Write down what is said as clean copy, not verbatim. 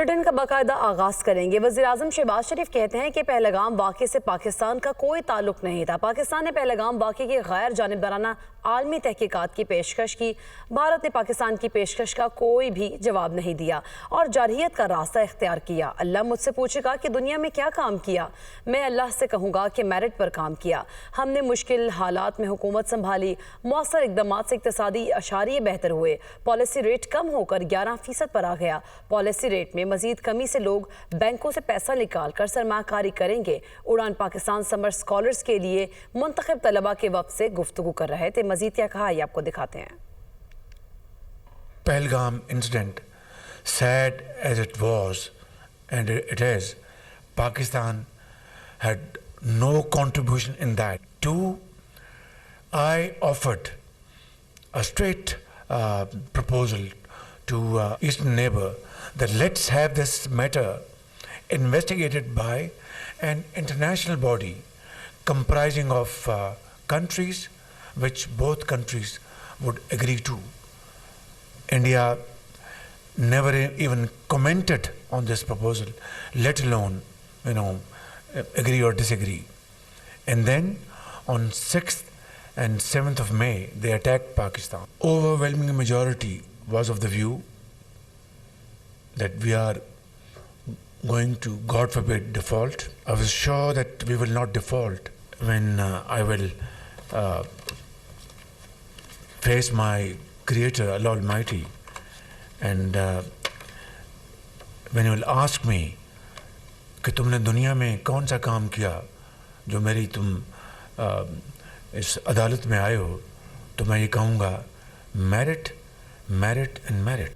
Bulletin का बाकायदा आगाज करेंगे। वज़ीर-ए-आज़म शहबाज शरीफ कहते हैं कि पहलगाम वाक़े से पाकिस्तान का कोई ताल्लुक नहीं था। पाकिस्तान ने पहलगाम वाक़े की गैर जानिबदाराना आलमी तहकीकात की पेशकश की। भारत ने पाकिस्तान की पेशकश का कोई भी जवाब नहीं दिया और जारहियत का रास्ता इख्तियार किया। अल्लाह मुझसे पूछेगा कि दुनिया में क्या काम किया, मैं अल्लाह से कहूँगा कि मेरिट पर काम किया। हमने मुश्किल हालात में हुकूमत संभाली, मौसर इकदाम से इक्तसादी अशारिये बेहतर हुए, पॉलिसी रेट कम होकर 11% पर आ गया। पॉलिसी रेट में मजीद कमी से लोग बैंकों से पैसा निकाल कर सरमाकारी करेंगे। उड़ान पाकिस्तान समर स्कॉलर्स के लिए मुंतखब तलबा के वक्त से गुफ्तगू कर रहे थे। मजीद क्या कहा ये आपको दिखाते हैं। Pahalgam incident, sad as it was, and it is, Pakistan had no contribution in that. Two, I offered a straight proposal to Eastern neighbor that let's have this matter investigated by an international body comprising of countries which both countries would agree to. India never even commented on this proposal, let alone, agree or disagree. And then on 6th and 7th of May, they attacked Pakistan. Overwhelming majority was of the view that we are going to, God forbid, default. I was sure that we will not default when I will face my Creator, Allah Almighty, and when He will ask me कि तुमने दुनिया में कौन सा काम किया जो मेरी तुम इस अदालत में आए हो, तो मैं ये कहूँगा मेरिट, मेरिट एंड मेरिट।